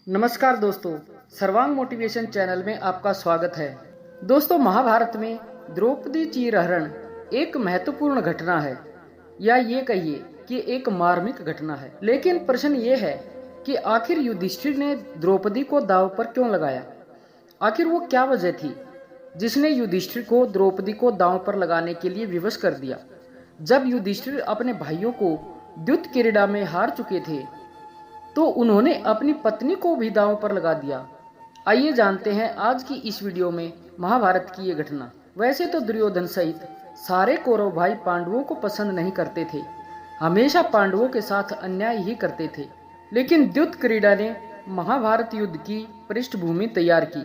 नमस्कार दोस्तों, सर्वांग मोटिवेशन चैनल में आपका स्वागत है। दोस्तों, महाभारत में द्रौपदी चीरहरण एक महत्वपूर्ण घटना है, या ये कहिए कि एक मार्मिक घटना है। लेकिन प्रश्न ये है कि आखिर युधिष्ठिर ने द्रौपदी को दांव पर क्यों लगाया? आखिर वो क्या वजह थी जिसने युधिष्ठिर को द्रौपदी को दांव पर लगाने के लिए विवश कर दिया? जब युधिष्ठिर अपने भाइयों को द्युत क्रीड़ा में हार चुके थे तो उन्होंने अपनी पत्नी को भी दांव पर लगा दिया। आइए जानते हैं आज की इस वीडियो में महाभारत की ये घटना। वैसे तो दुर्योधन सहित सारे कौरव भाई पांडवों को पसंद नहीं करते थे, हमेशा पांडवों के साथ अन्याय ही करते थे। लेकिन द्युत क्रीड़ा ने महाभारत युद्ध की पृष्ठभूमि तैयार की।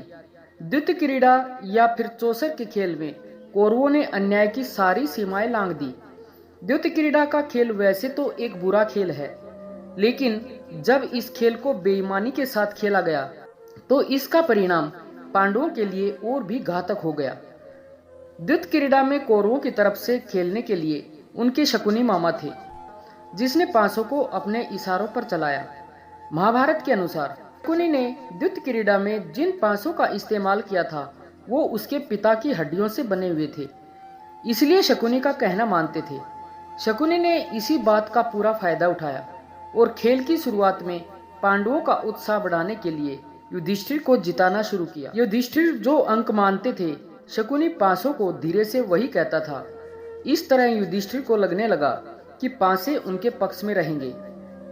द्युत क्रीड़ा या फिर चौसर के खेल में कौरवों ने अन्याय की सारी सीमाएं लांघ दी। द्युत क्रीड़ा का खेल वैसे तो एक बुरा खेल है, लेकिन जब इस खेल को बेईमानी के साथ खेला गया तो इसका परिणाम पांडवों के लिए और भी घातक हो गया। द्युत क्रीड़ा में कौरवों की तरफ से खेलने के लिए उनके शकुनी मामा थे, जिसने पांसों को अपने इशारों पर चलाया। महाभारत के अनुसार शकुनी ने द्युत क्रीड़ा में जिन पांसों का इस्तेमाल किया था वो उसके पिता की हड्डियों से बने हुए थे, इसलिए शकुनी का कहना मानते थे। शकुनी ने इसी बात का पूरा फायदा उठाया और खेल की शुरुआत में पांडवों का उत्साह बढ़ाने के लिए युधिष्ठिर को जिताना शुरू किया। युधिष्ठिर जो अंक मानते थे, शकुनी पांसों को धीरे से वही कहता था। इस तरह युधिष्ठिर को लगने लगा कि पांसे उनके पक्ष में रहेंगे।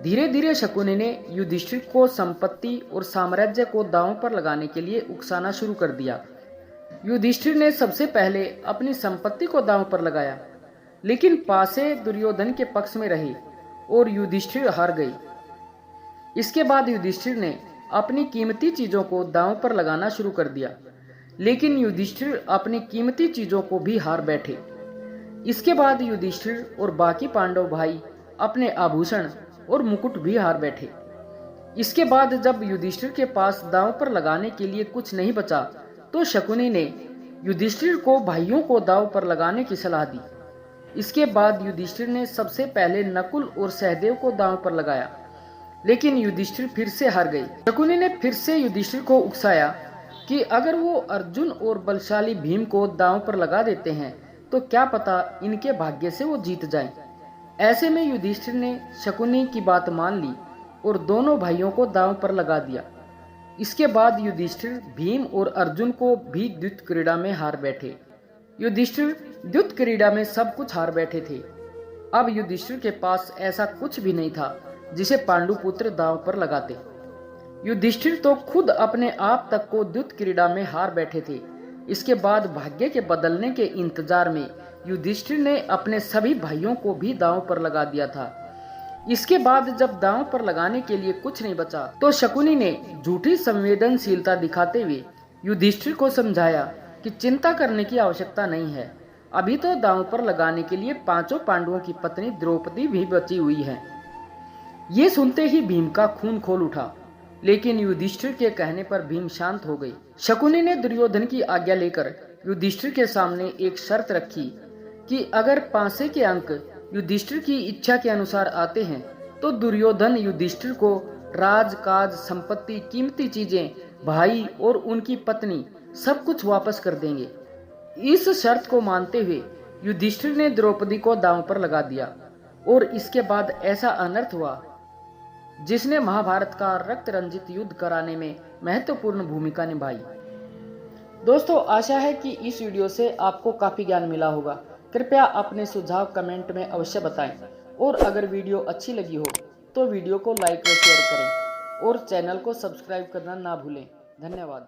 धीरे धीरे शकुनी ने युधिष्ठिर को संपत्ति और साम्राज्य को दांव पर लगाने के लिए उकसाना शुरू कर दिया। युधिष्ठिर ने सबसे पहले अपनी संपत्ति को दांव पर लगाया, लेकिन पांसे दुर्योधन के पक्ष में रहे और युधिष्ठिर हार गई। इसके बाद युधिष्ठिर ने अपनी कीमती चीजों को दांव पर लगाना शुरू कर दिया, लेकिन युधिष्ठिर अपनी कीमती चीजों को भी हार बैठे। इसके बाद युधिष्ठिर और बाकी पांडव भाई अपने आभूषण और मुकुट भी हार बैठे। इसके बाद जब युधिष्ठिर के पास दांव पर लगाने के लिए कुछ नहीं बचा तो शकुनी ने युधिष्ठिर को भाइयों को दांव पर लगाने की सलाह दी। इसके बाद युधिष्ठिर ने सबसे पहले नकुल और सहदेव को दांव पर लगाया, लेकिन युधिष्ठिर फिर से हार गई। शकुनी ने फिर से युधिष्ठिर को उकसाया कि अगर वो अर्जुन और बलशाली भीम को दांव पर लगा देते हैं तो क्या पता इनके भाग्य से वो जीत जाएं। ऐसे में युधिष्ठिर ने शकुनी की बात मान ली और दोनों भाइयों को दांव पर लगा दिया। इसके बाद युधिष्ठिर भीम और अर्जुन को भी द्युत क्रीड़ा में हार बैठे। युधिष्ठिर द्युत क्रीड़ा में सब कुछ हार बैठे थे। अब युधिष्ठिर के पास ऐसा कुछ भी नहीं था जिसे पांडुपुत्र दांव पर लगाते। युधिष्ठिर तो खुद अपने आप तक को द्युत क्रीड़ा में हार बैठे थे। इसके बाद भाग्य के बदलने के इंतजार में युधिष्ठिर ने अपने सभी भाइयों को भी दांव पर लगा दिया था। इसके बाद जब दांव पर लगाने के लिए कुछ नहीं बचा तो शकुनी ने झूठी संवेदनशीलता दिखाते हुए युधिष्ठिर को समझाया कि चिंता करने की आवश्यकता नहीं है, अभी तो दांव पर लगाने के लिए पांचों पांडवों की पत्नी द्रौपदी भी बची हुई है। ये सुनते ही भीम का खून खोल उठा, लेकिन युधिष्ठिर के कहने पर भीम शांत हो गई। शकुनी ने दुर्योधन की आज्ञा लेकर युधिष्ठिर के सामने एक शर्त रखी कि अगर पांसे के अंक युधिष्ठिर की इच्छा के अनुसार आते हैं तो दुर्योधन युधिष्ठिर को राज काज संपत्ति कीमती चीजें भाई और उनकी पत्नी सब कुछ वापस कर देंगे। इस शर्त को मानते हुए युधिष्ठिर ने द्रौपदी को दांव पर लगा दिया और इसके बाद ऐसा अनर्थ हुआ जिसने महाभारत का रक्त रंजित युद्ध कराने में महत्वपूर्ण भूमिका निभाई। दोस्तों, आशा है कि इस वीडियो से आपको काफी ज्ञान मिला होगा। कृपया अपने सुझाव कमेंट में अवश्य बताएं और अगर वीडियो अच्छी लगी हो तो वीडियो को लाइक और शेयर करें और चैनल को सब्सक्राइब करना ना भूलें। धन्यवाद।